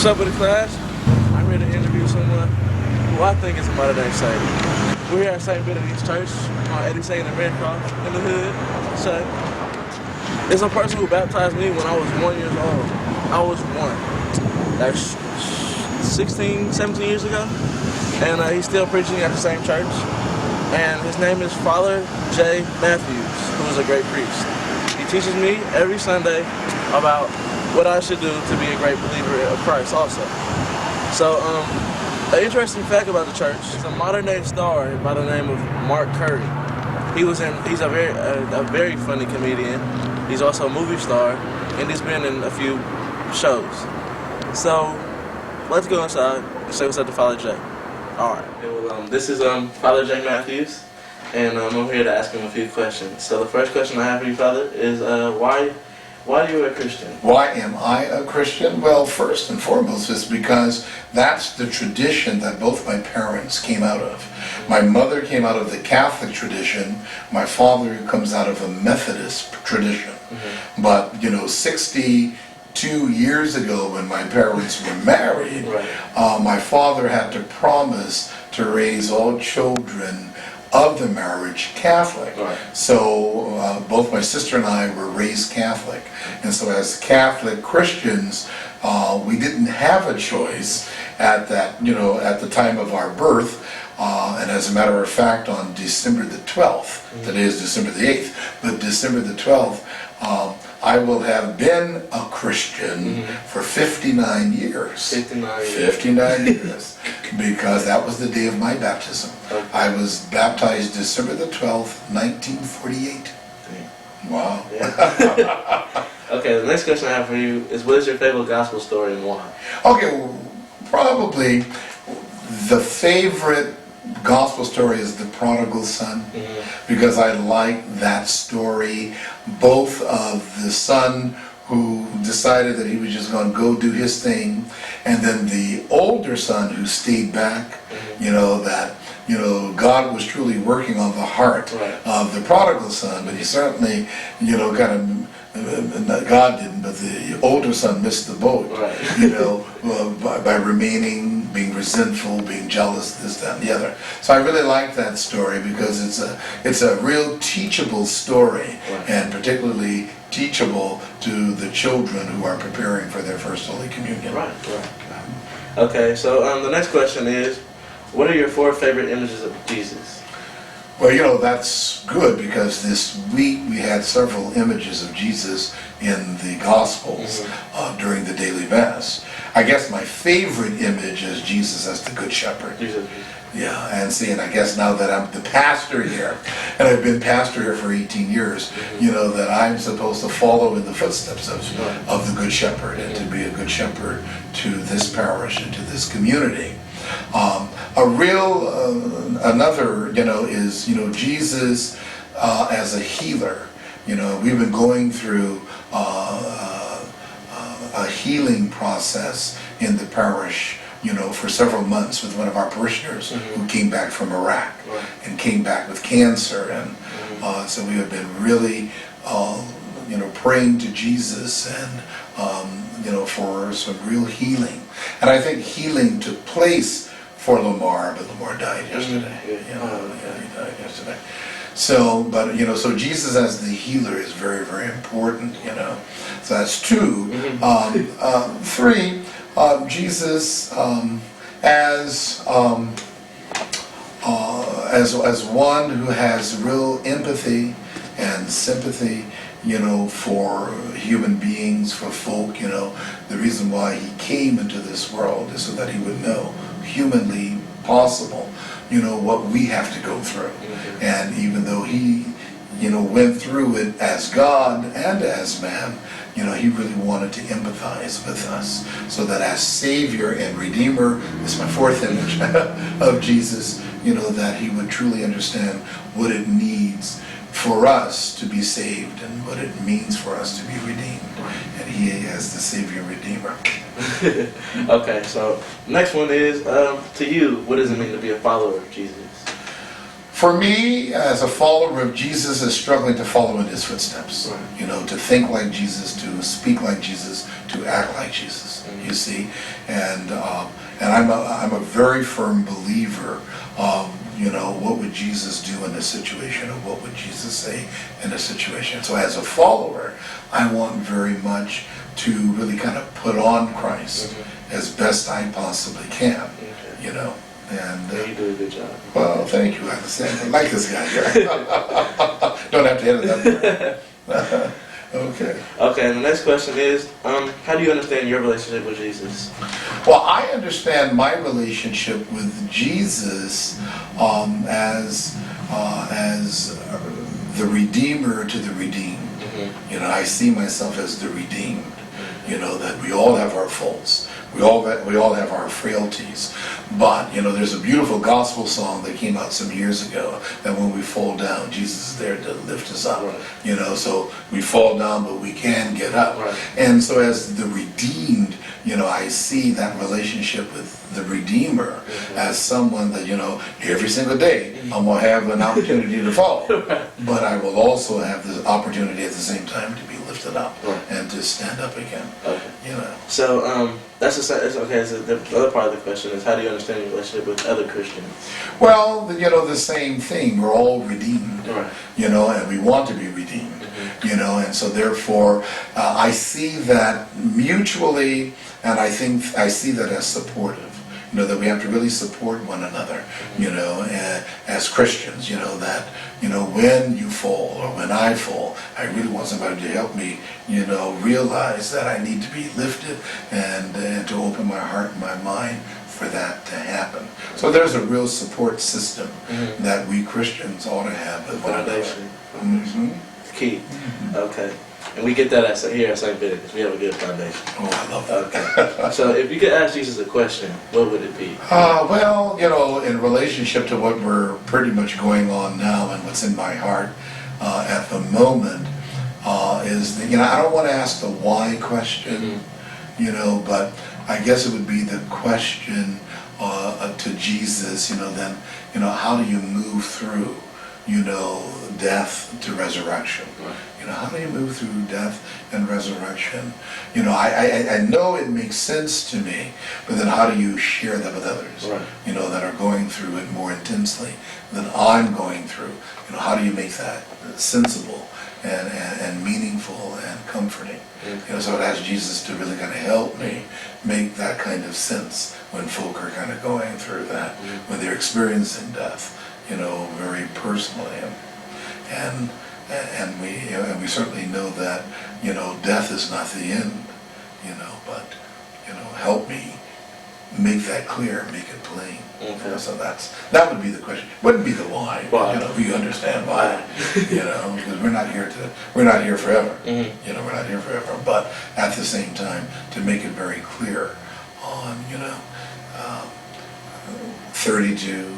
What's up with the class? I'm here to interview someone who I think is a modern day Ceddie. We're here at St. Benedict's Church on Eddie St. and Redcross in the hood. So, it's a person who baptized me when I was 1 year old. I was 1. That's 16, 17 years ago. And he's still preaching at the same church. And his name is Father J. Matthews, who is a great priest. He teaches me every Sunday about what I should do to be a great believer of Christ also. So, an interesting fact about the church is a modern day star by the name of Mark Curry. He's a very funny comedian. He's also a movie star, and he's been in a few shows. So, let's go inside and say what's up to Father J. Alright. Well, this is Father J. Matthews, and I'm here to ask him a few questions. So the first question I have for you, Father, is why are you a Christian? Why am I a Christian? Well, first and foremost is because that's the tradition that both my parents came out of. My mother came out of the Catholic tradition. My father comes out of a Methodist tradition. Mm-hmm. But, 62 years ago when my parents were married, right. My father had to promise to raise all children of the marriage Catholic. Right. So both my sister and I were raised Catholic. And so as Catholic Christians, we didn't have a choice at that, at the time of our birth. And as a matter of fact, on December the 12th, mm-hmm. Today is December the 8th, but December the 12th, I will have been a Christian mm-hmm. for 59 years. 59 years. Because that was the day of my baptism. Okay. I was baptized December the 12th, 1948. Wow. Yeah. Okay, the next question I have for you is, what is your favorite gospel story and why? Okay, well, probably the favorite gospel story is the prodigal son, mm-hmm. because I like that story, both of the son who decided that he was just going to go do his thing, and then the older son who stayed back, mm-hmm. that God was truly working on the heart right. of the prodigal son, but he certainly, God didn't, but the older son missed the boat, right. By remaining, being resentful, being jealous, this, that, and the other. So I really like that story because it's a real teachable story, right. and particularly teachable to the children who are preparing for their first Holy Communion. Right. Okay, so the next question is, what are your 4 favorite images of Jesus? Well, that's good because this week we had several images of Jesus in the Gospels mm-hmm. During the daily Mass. I guess my favorite image is Jesus as the Good Shepherd. Jesus. Yeah, and I guess now that I'm the pastor here, and I've been pastor here for 18 years, mm-hmm. That I'm supposed to follow in the footsteps of the Good Shepherd and to be a good shepherd to this parish and to this community. Another, is, Jesus as a healer. We've been going through a healing process in the parish, for several months with one of our parishioners mm-hmm. who came back from Iraq right. and came back with cancer. And mm-hmm. So we have been really, praying to Jesus and, for some real healing. And I think healing took place for Lamar, but Lamar died yesterday. Mm-hmm. He died yesterday. So, but so Jesus as the healer is very, very important. So that's 2. Mm-hmm. 3, Jesus as one who has real empathy and sympathy. For human beings, for folk. The reason why he came into this world is so that he would know, humanly possible, what we have to go through. Mm-hmm. And even though he, went through it as God and as man, he really wanted to empathize with us, so that as Savior and Redeemer, this is my 4th image of Jesus, that he would truly understand what it needs for us to be saved and what it means for us to be redeemed. And he as the Savior and Redeemer. Okay, so next one is, to you, what does it mean to be a follower of Jesus? For me, as a follower of Jesus, is struggling to follow in his footsteps. Right. To think like Jesus, to speak like Jesus, to act like Jesus. You see, and I'm a very firm believer of, you know, what would Jesus do in a situation, or what would Jesus say in a situation. So as a follower, I want very much to really kind of put on Christ as best I possibly can, you know. And you do a good job. well, thank you. I understand. I like this guy here. Don't have to edit that. Okay. Okay, and the next question is, how do you understand your relationship with Jesus? Well, I understand my relationship with Jesus as the Redeemer to the redeemed. You know, I see myself as the redeemed. You know, that we all have our faults. We all have our frailties. But, you know, there's a beautiful gospel song that came out some years ago, that when we fall down, Jesus is there to lift us up. Right. You know, so we fall down, but we can get up. Right. And so as the redeemed, you know, I see that relationship with the Redeemer as someone that, you know, every single day I'm going to have an opportunity to fall. But I will also have the opportunity at the same time to be lifted up and to stand up again. Okay. You know. So that's okay. So the other part of the question is, how do you understand your relationship with other Christians? Well, you know, the same thing. We're all redeemed. Right. You know, and we want to be redeemed. You know, and so therefore I see that mutually, and I think I see that as supportive. You know, that we have to really support one another, you know, as Christians, you know, that, you know, when you fall or when I fall, I really want somebody to help me, you know, realize that I need to be lifted and to open my heart and my mind for that to happen. So there's a real support system that we Christians ought to have. Foundation. Key. Okay. And we get that here at St. Benedict's. We have a good foundation. Oh, I love that. Okay. So if you could ask Jesus a question, what would it be? Well, you know, in relationship to what we're pretty much going on now and what's in my heart at the moment, is that, you know, I don't want to ask the why question, you know, but I guess it would be the question to Jesus, you know, then, you know, how do you move through, you know, death to resurrection? Right. You know, how do you move through death and resurrection? You know, I know it makes sense to me, but then how do you share that with others? Right. You know, that are going through it more intensely than I'm going through. You know, how do you make that sensible and meaningful and comforting? You know, so it asks Jesus to really kind of help me make that kind of sense when folk are kind of going through that, when they're experiencing death, you know, very personally. And we, you know, and we certainly know that, you know, death is not the end, you know, but, you know, help me make that clear, make it plain. You know, so that would be the question. Wouldn't be the why, you know, you understand why, you know, because we're not here forever. You know, we're not here forever. But at the same time, to make it very clear on, you know, 32,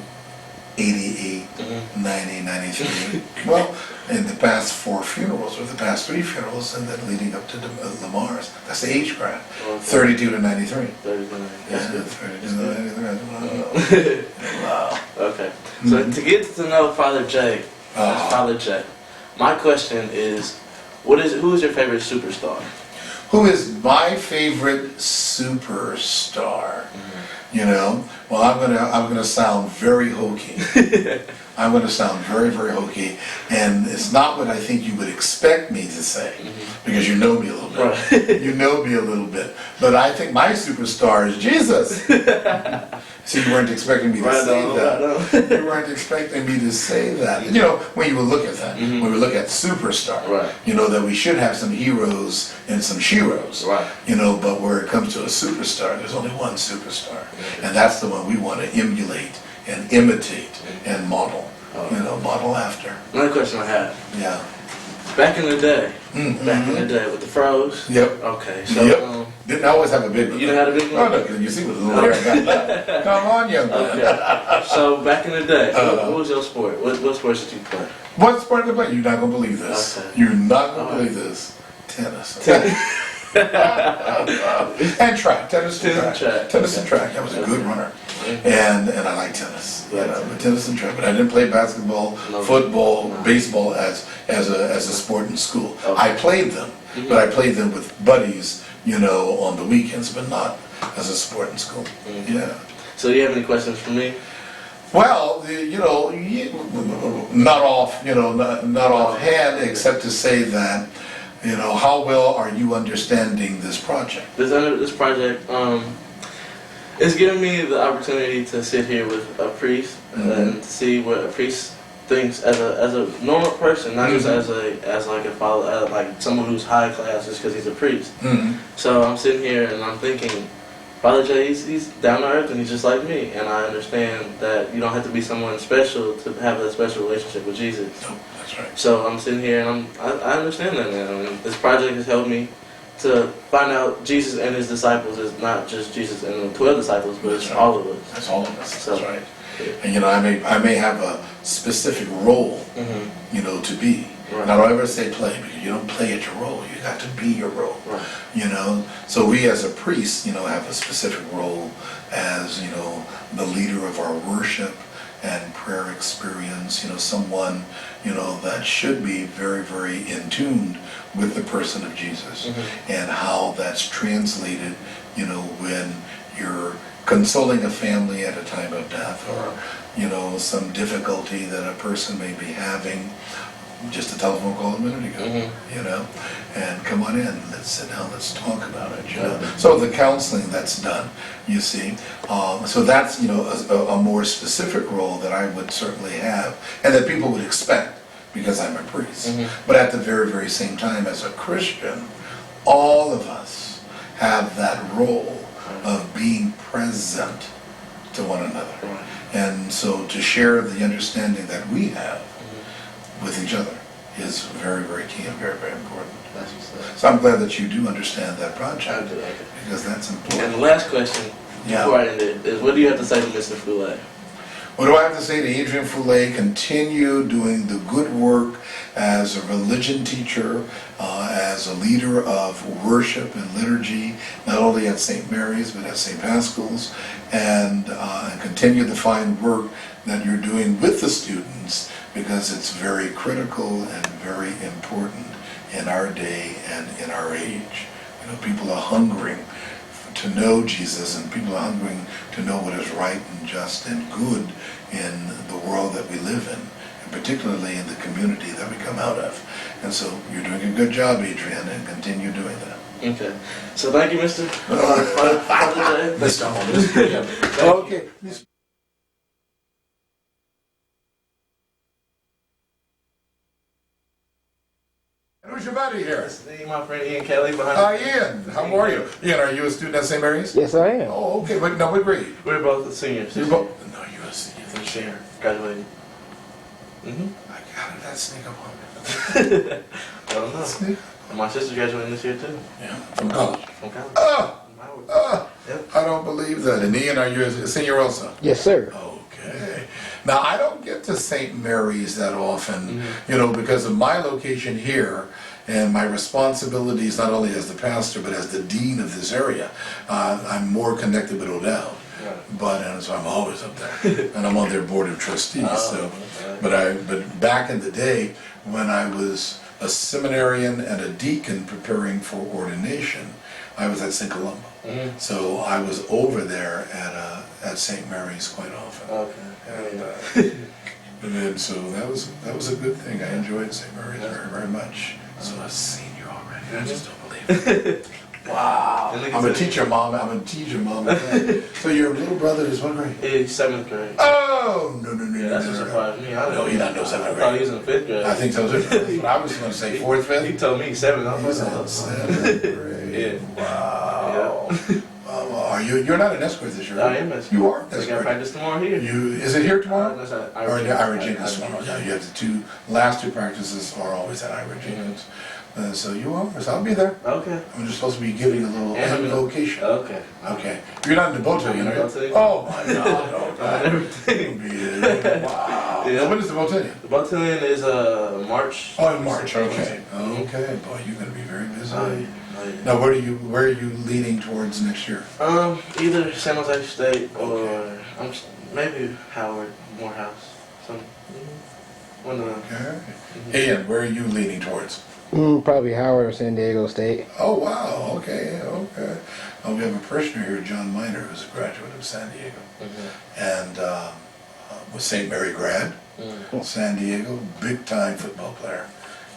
88, 90, 93. Well, in the past 4 funerals, or the past 3 funerals, and then leading up to Lamar's, that's the age graph. 32 to 93. 32 to 93. Yeah, 32 to 93. Wow. Okay. So to get to know Father J, Father J, my question is, who is your favorite superstar? Who is my favorite superstar? You know, well, I'm gonna sound very hokey. I'm gonna sound very, very hokey, and it's not what I think you would expect me to say, because you know me a little bit. Right. You know me a little bit, but I think my superstar is Jesus. So you weren't expecting me to say that. You weren't expecting me to say that. You know, when you would look at that, when we look at superstar, you know, that we should have some heroes and some sheroes. Right. You know, but where it comes to a superstar, there's only one superstar, and that's the one we want to emulate and imitate and model. You know, model after. Another question I have. Yeah. Back in the day, with the froze. Yep. Okay. So didn't always have a big one. You didn't have a big one? Oh, no, you see what the little hair I got left. Come on, young man. Okay. So back in the day, what was your sport? What sports did you play? What sport did I play? You're not gonna believe this. Okay. You're not gonna believe this. Tennis. And track. Tennis and track. Tennis and track. I was a good runner. And I like tennis. You know, but tennis and track. But I didn't play basketball, football, baseball as a sport in school. I played them, but I played them with buddies on the weekends, but not as a sport in school. Mm-hmm. Yeah. So do you have any questions for me? Well, not offhand, except to say that, how well are you understanding this project? This project, it's given me the opportunity to sit here with a priest and see what a priest thinks as a normal person, not just as like a follower, like someone who's high class just because he's a priest. So I'm sitting here and I'm thinking, Father J, he's down to earth and he's just like me, and I understand that you don't have to be someone special to have a special relationship with Jesus. No, that's right. So I'm sitting here and I understand that now. And this project has helped me to find out Jesus and his disciples is not just Jesus and the 12 disciples, but it's all of us. That's all of us. So, that's right. And I may have a specific role, to be. Right. Now, don't ever say play, because you don't play at your role. You got to be your role. Right. So we as a priest, have a specific role as, the leader of our worship and prayer experience, someone, that should be very, very in tune with the person of Jesus and how that's translated, when you're consoling a family at a time of death or, some difficulty that a person may be having. Just a telephone call a minute ago, and come on in, let's sit down, let's talk about it, So the counseling that's done, you see, so that's, a more specific role that I would certainly have, and that people would expect, because I'm a priest. But at the very, very same time, as a Christian, all of us have that role of being present to one another. And so to share the understanding that we have with each other is very, very key and very, very important. So I'm glad that you do understand that project, because that's important. And the last question before I end it is, what do you have to say to Mr. Foulette? What do I have to say to Adrian Foulette? Continue doing the good work as a religion teacher, as a leader of worship and liturgy, not only at St. Mary's but at St. Pascal's, and continue the fine work that you're doing with the students, because it's very critical and very important in our day and in our age. People are hungering to know Jesus, and people are hungering to know what is right and just and good in the world that we live in, and particularly in the community that we come out of. And so you're doing a good job, Adrian, and continue doing that. Okay. So thank you, Mr. Father J. Mr. Okay. Who's your buddy here? My friend Ian Kelly behind Ian, how are you? Ian, are you a student at St. Mary's? Yes, I am. Oh, okay. What grade? We're both the seniors. You're both? No, you're a senior. I'm senior. Graduating. How did that sneak up on me? I don't know. Sneak? My sister's graduating this year too. Yeah. From college? From college. Yep. I don't believe that. And Ian, are you a senior also? Yes, sir. Okay. Now, I don't get to St. Mary's that often, because of my location here and my responsibilities not only as the pastor but as the dean of this area. I'm more connected with Odell. And so I'm always up there, and I'm on their board of trustees. But back in the day when I was a seminarian and a deacon preparing for ordination, I was at St. Columba. So I was over there at St. Mary's quite often. And then so that was a good thing. I enjoyed St. Mary's very, very much. So I've seen you already. I just don't believe it. Wow. I'm a teacher, Mom. So your little brother is what grade? He's 7th grade. Oh, no. Yeah, that's what surprised me. No, he doesn't know 7th grade. I thought he was in 5th grade. I think so too. That's what I was going to say, 4th, 5th? He told me 7th. I was in 7th grade. Wow. You're not an escort this year. I am escort. You are. I got practice tomorrow here. Is it here tomorrow? That's at Or Ira Jenkins tomorrow. Yeah, you have the last two practices are always at Ira Jenkins. So you are. So I'll be there. Okay. I'm just supposed to be giving a little location. Okay. You're not in the Botellion, are you? Oh my God. Everything. Wow. Yeah. When is the Botellion? The Botellion is March. Oh, in March. Okay. Okay. Boy, you're going to be very busy. Now, where are you leaning towards next year? Either San Jose State or maybe Howard, Morehouse. One of them. Okay. Ian, where are you leaning towards? Probably Howard or San Diego State. Oh, wow, okay, okay. Well, we have a parishioner here, John Miner, who's a graduate of San Diego. And was St. Mary grad, San Diego, big time football player.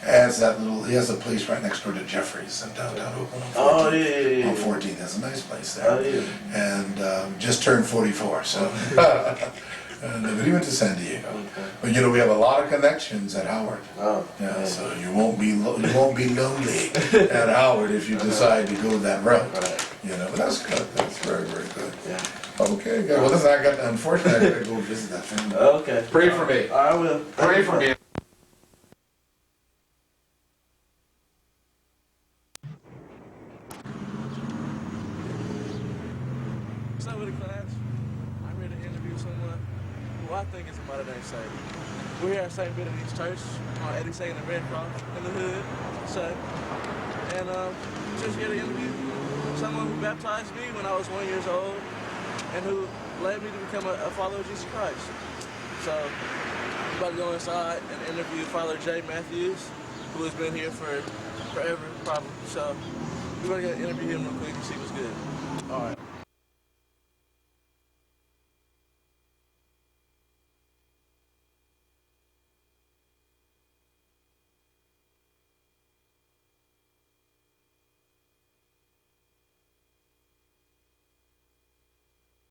He has a place right next door to Jeffrey's in downtown Oakland. Oh, yeah. On 14th, that's a nice place there. Oh, yeah. And just turned 44, so. But he went to San Diego. But you know, we have a lot of connections at Howard. Oh, Yeah, man. so you won't be lonely at Howard if you decide to go that route. Right. You know, but that's good. That's very, very good. Yeah. Okay, good. Well, listen, unfortunately, I gotta go visit that family. Okay. Pray for me. I will. Pray for me. What's up with the class? I'm here to interview someone who I think is a modern day Ceddie. We're here at St. Benedict's Church on Eddie Saying and Red Cross in the hood, Ceddie. And just here to interview someone who baptized me when I was 1 year old and who led me to become a follower of Jesus Christ. So I'm about to go inside and interview Father J. Matthews, who has been here for forever, probably. So we're gonna interview him real quick and see what's good. All right.